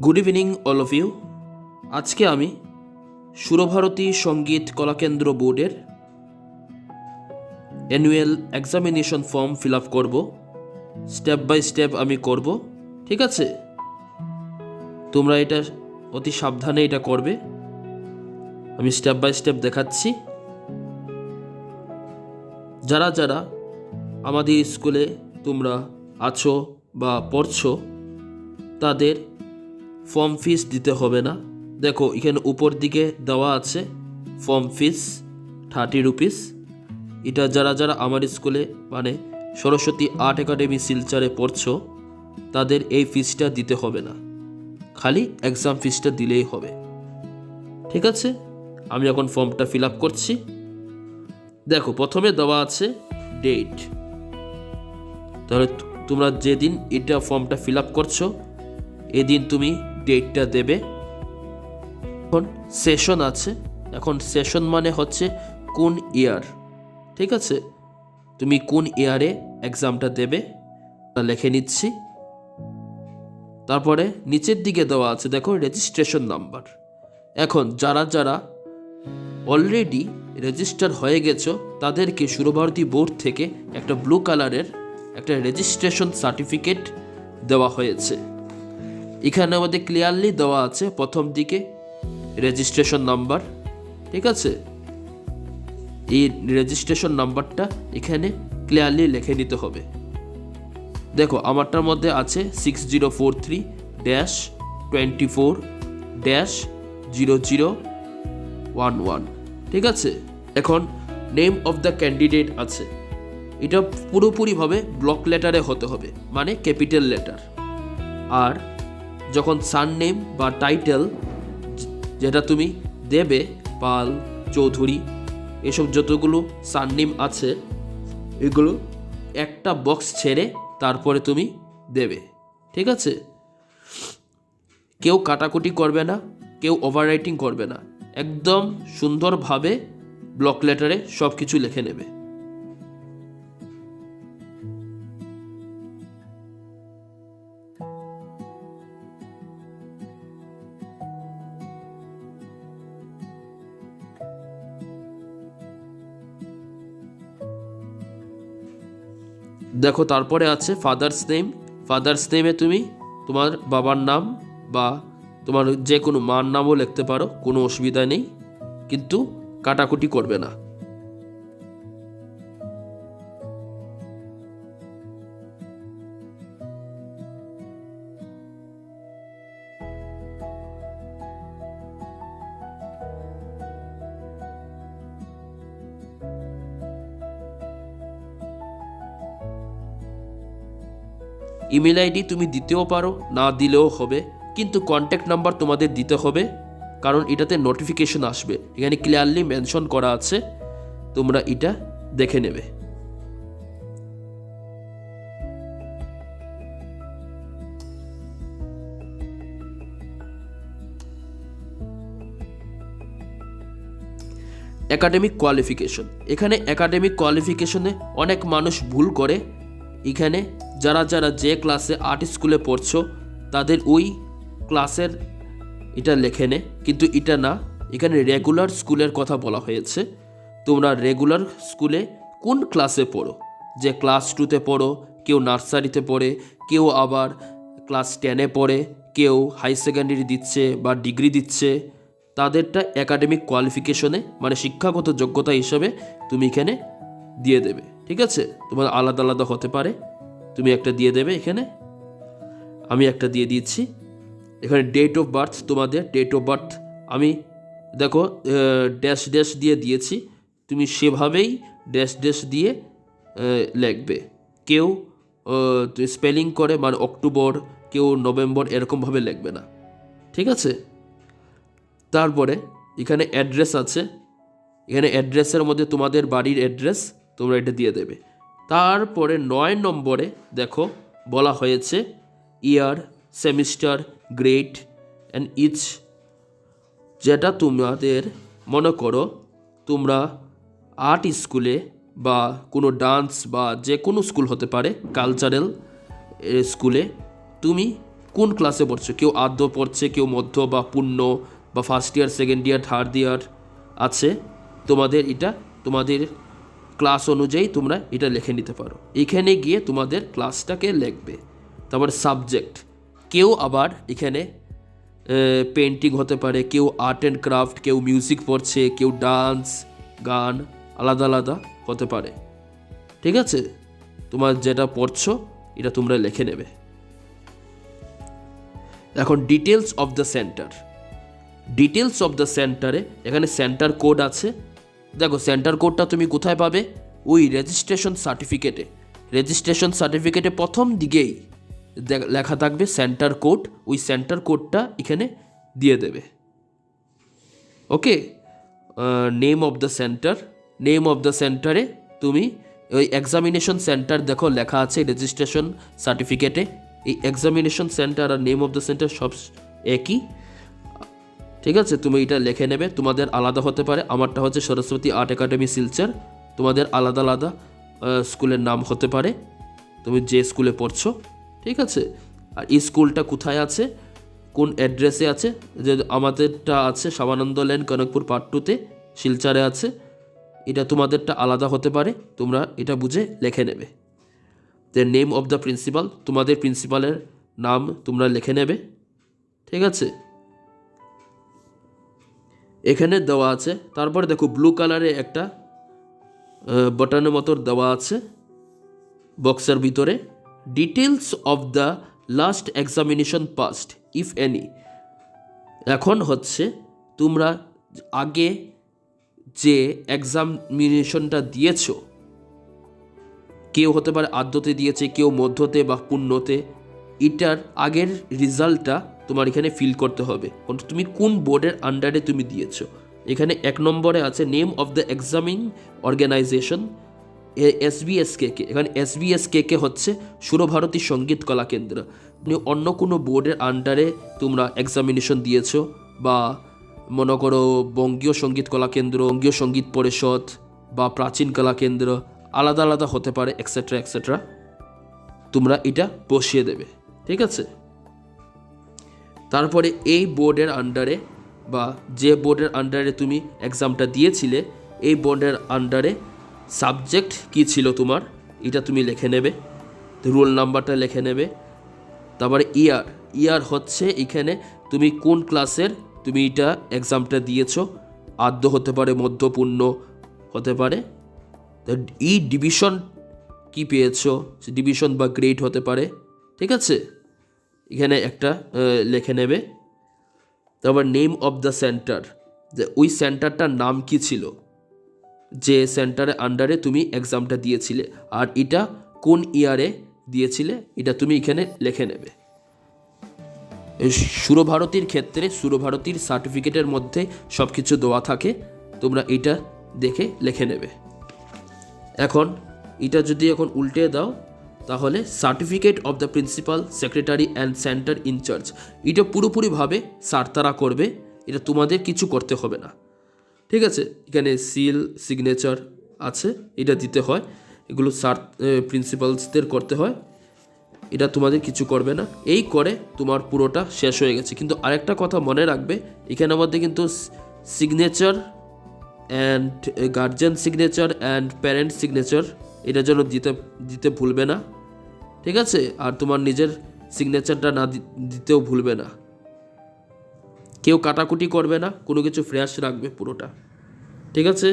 Good evening all of you. আজকে আমি সুরভারতী সঙ্গীত কলাকেন্দ্র বোর্ডের annual examination form fill up করবো। স্টেপ বাই স্টেপ আমি করব, ঠিক আছে? তোমরা এটা অতি সাবধানে এটা করবে। আমি স্টেপ বাই স্টেপ দেখাচ্ছি। যারা যারা আমাদের স্কুলে তোমরা আছো বা পড়ছো, তাদের ফর্ম ফিস দিতে হবে না। দেখো এখানে উপর দিকে দেওয়া আছে ফর্ম ফিস 30 রুপিস। এটা যারা যারা আমার স্কুলে মানে সরস্বতী আর্ট একাডেমি শিলচরে পড়ছো, তাদের এই ফিসটা দিতে হবে না, খালি এক্সাম ফিসটা দিলেই হবে, ঠিক আছে? আমি এখন ফর্মটা ফিল আপ করছি। দেখো প্রথমে দেওয়া আছে ডেট। তাহলে তোমরা যেদিন এটা ফর্মটা ফিল আপ করছো এদিন তুমি ডেটটা দেবে। এখন সেশন আছে। এখন সেশন মানে হচ্ছে কোন ইয়ার, ঠিক আছে? তুমি কোন ইয়ারে এক্সামটা দেবে তা লিখে নিচ্ছি। তারপরে নিচের দিকে দেওয়া আছে দেখো রেজিস্ট্রেশন নাম্বার। এখন যারা যারা অলরেডি রেজিস্টার হয়ে গেছো তাদেরকে সুরভারতী বোর্ড থেকে একটা ব্লু কালারের একটা রেজিস্ট্রেশন সার্টিফিকেট দেওয়া হয়েছে। এখানে আমাদের ক্লিয়ারলি দেওয়া আছে প্রথম দিকে রেজিস্ট্রেশন নাম্বার, ঠিক আছে? এই রেজিস্ট্রেশন নাম্বারটা এখানে ক্লিয়ারলি লিখে নিতে হবে। দেখো আমারটার মধ্যে আছে 6043-24-0011, ঠিক আছে? এখন নেম অফ দ্য ক্যান্ডিডেট আছে, এটা পুরোপুরিভাবে ব্লক লেটারে হতে হবে, মানে ক্যাপিটাল লেটার। আর যখন সারনেম বা টাইটেল যেটা তুমি দেবে, পাল, চৌধুরী, এসব যতগুলো সারনেম আছে এগুলো একটা বক্স ছেড়ে তারপরে তুমি দেবে, ঠিক আছে? কেউ কাটাকুটি করবে না, কেউ ওভাররাইটিং করবে না, একদম সুন্দরভাবে ব্লক লেটারে সব কিছু লিখে নেবে। দেখো তারপরে আছে ফাদার্স নেম। ফাদার্স নেমে তুমি তোমার বাবার নাম বা তোমার যে কোনো মার নামও লিখতে পারো, কোনো অসুবিধা নেই, কিন্তু কাটাকুটি করবে না। ইমেল আইডি তুমি দিতেও পারো, না দিলেও হবে, কিন্তু কন্ট্যাক্ট নাম্বার তোমাদের দিতে হবে, কারণ এটাতে নোটিফিকেশন আসবে। এখানে ক্লিয়ারলি মেনশন করা আছে, তোমরা এটা দেখে নেবে। Academic qualification. এখানে একাডেমিক কোয়ালিফিকেশনে অনেক মানুষ ভুল করে। এখানে যারা যারা যে ক্লাসে আর্ট স্কুলে পড়ছো তাদের ওই ক্লাসের এটা লেখে নে, কিন্তু এটা না, এখানে রেগুলার স্কুলের কথা বলা হয়েছে। তোমরা রেগুলার স্কুলে কোন ক্লাসে পড়ো, যে ক্লাস 2তে পড়ো, কেউ নার্সারিতে পড়ে, কেউ আবার ক্লাস 10-এ পড়ে, কেউ হাই সেকেন্ডারি দিচ্ছে বা ডিগ্রি দিচ্ছে, তাদেরটা একাডেমিক কোয়ালিফিকেশনে মানে শিক্ষাগত যোগ্যতা হিসাবে তুমি এখানে দিয়ে দেবে, ঠিক আছে? তোমার আলাদা আলাদা হতে পারে, তুমি একটা দিয়ে দেবে। এখানে আমি একটা দিয়ে দিচ্ছি। এখানে ডেট অফ বার্থ, তোমাদের ডেট অফ বার্থ আমি দেখো ড্যাশ ড্যাশ দিয়ে দিয়েছি, তুমি সেভাবেই ড্যাশ ড্যাশ দিয়ে লিখবে। কেউ স্পেলিং করে মানে অক্টোবর, কেউ নভেম্বর এরকমভাবে লিখবে না, ঠিক আছে? তারপরে এখানে অ্যাড্রেস আছে। এখানে অ্যাড্রেসের মধ্যে তোমাদের বাড়ির অ্যাড্রেস তোমরা এটা দিয়ে দেবে। তারপরে 9 নম্বরে দেখো বলা হয়েছে ইয়ার, সেমিস্টার, গ্রেড অ্যান্ড ইচ। যেটা তোমাদের মনে করো তোমরা আর্ট স্কুলে বা কোনো ডান্স বা যে কোনো স্কুল হতে পারে, কালচারাল স্কুলে তুমি কোন ক্লাসে পড়ছো, কেউ আদ্য পড়ছে, কেউ মধ্য বা পূর্ণ বা first year, second year, third year আছে, তোমাদের এটা তোমাদের ক্লাস অনুযায়ী তোমরা এটা লিখে নিতে পারো। এখানে গিয়ে তোমাদের ক্লাসটাকে লিখবে। তারপর সাবজেক্ট, কেউ আবার এখানে পেন্টিং হতে পারে, কেউ আর্ট অ্যান্ড ক্রাফট, কেউ মিউজিক পড়ছে, কেউ ডান্স, গান, আলাদা আলাদা হতে পারে। ঠিক আছে, তোমার যেটা পড়ছো এটা তোমরা লিখে নেবে। এখন details of the centre. Details of the সেন্টারে এখানে সেন্টার কোড আছে। দেখো সেন্টার কোডটা তুমি কোথায় পাবে? ওই রেজিস্ট্রেশন সার্টিফিকেটে। রেজিস্ট্রেশন সার্টিফিকেটে প্রথম দিকেই লেখা থাকবে সেন্টার কোড। ওই সেন্টার কোডটা এখানে দিয়ে দেবে। Okay, name of the centre. Name of the সেন্টারে তুমি ওই এক্সামিনেশন সেন্টার দেখো লেখা আছে রেজিস্ট্রেশন সার্টিফিকেটে। এই এক্সামিনেশন সেন্টার আর নেম অফ দ্য সেন্টার সব একই। ঠিক আছে, তুমি এটা লিখে নেবে। তোমাদের আলাদা হতে পারে, আমারটা হচ্ছে সরস্বতী আর্ট একাডেমি শিলচর। তোমাদের আলাদা আলাদা স্কুলের নাম হতে পারে, তুমি যে স্কুলে পড়ছো। ঠিক আছে, আর এই স্কুলটা কোথায় আছে, কোন অ্যাড্রেসে আছে? যে আমাদেরটা আছে সাবানন্দ লেন, কনকপুর পার্ট 2-তে, শিলচরে আছে। এটা তোমাদেরটা আলাদা হতে পারে, তোমরা এটা বুঝে লিখে নেবে। The name of the principal, তোমাদের প্রিন্সিপালের নাম তোমরা লিখে নেবে। ঠিক আছে, এখানে দেওয়া আছে। তারপরে দেখো ব্লু কালারে একটা বটনের মতো দেওয়া আছে বক্সের ভিতরে, details of the last examination past if any. এখন হচ্ছে তোমরা আগে যে এক্সামিনেশনটা দিয়েছো, কেউ হতে পারে আদ্যতে দিয়েছে, কেউ মধ্যতে বা পূর্ণতে, এটার আগের রেজাল্টটা তোমার এখানে ফিল করতে হবে। তুমি কোন বোর্ডের আন্ডারে তুমি দিয়েছো। এখানে 1 নম্বরে আছে name of the examining organisation, SBSKK। এখানে SBSKK হচ্ছে সুরভারতী সঙ্গীত কলা কেন্দ্র। অন্য কোনো বোর্ডের আন্ডারে তোমরা এক্সামিনেশন দিয়েছো, বা মনে করো বঙ্গীয় সঙ্গীত কলা কেন্দ্র, বঙ্গীয় সঙ্গীত পরিষদ বা প্রাচীন কলা কেন্দ্র, আলাদা আলাদা হতে পারে, এক্সেট্রা এক্সেট্রা। তোমরা এটা বসিয়ে দেবে। ঠিক আছে, তারপরে এই বোর্ডের আন্ডারে বা যে বোর্ডের আন্ডারে তুমি এক্সামটা দিয়েছিলে, এই বোর্ডের আন্ডারে সাবজেক্ট কী ছিল তোমার, এটা তুমি লিখে নেবে। রোল নাম্বারটা লিখে নেবে। তারপরে ইয়ার হচ্ছে এখানে তুমি কোন ক্লাসের তুমি এটা এক্সামটা দিয়েছো, আদ্য হতে পারে, মধ্যপূর্ণ হতে পারে। এই ডিভিশন কি পেয়েছো, ডিভিশন বা গ্রেড হতে পারে। ঠিক আছে, এখানে একটা লিখে নেবে। তারপর নেম অফ দ্য সেন্টার, যে ওই সেন্টারটার নাম কি ছিল, যে সেন্টারের আন্ডারে তুমি এক্সামটা দিয়েছিলে, আর এটা কোন ইয়ারে দিয়েছিলে, এটা তুমি এখানে লিখে নেবে। সুরভারতীর ক্ষেত্রে সুরভারতীর সার্টিফিকেটের মধ্যে সব কিছু দেওয়া থাকে, তোমরা এটা দেখে লিখে নেবে। এখন এটা যদি এখন উল্টে দাও, তাহলে certificate of the principal, secretary and centre incharge, এটা পুরোপুরিভাবে স্যার তারা করবে, এটা তোমাদের কিছু করতে হবে না। ঠিক আছে, এখানে সিল, সিগনেচার আছে, এটা দিতে হয়, এগুলো স্যার প্রিন্সিপালসদের করতে হয়, এটা তোমাদের কিছু করবে না। এই করে তোমার পুরোটা শেষ হয়ে গেছে। কিন্তু আরেকটা কথা মনে রাখবে, এখানে মধ্যে কিন্তু signature and guardian signature and parent signature এটা যেন দিতে ভুলবে না। ঠিক আছে, আর তোমার নিজের সিগনেচারটা না দিতেও ভুলবে না। কেউ কাটাকুটি করবে না, কোনো কিছু ফ্রেশ রাখবে পুরোটা। ঠিক আছে।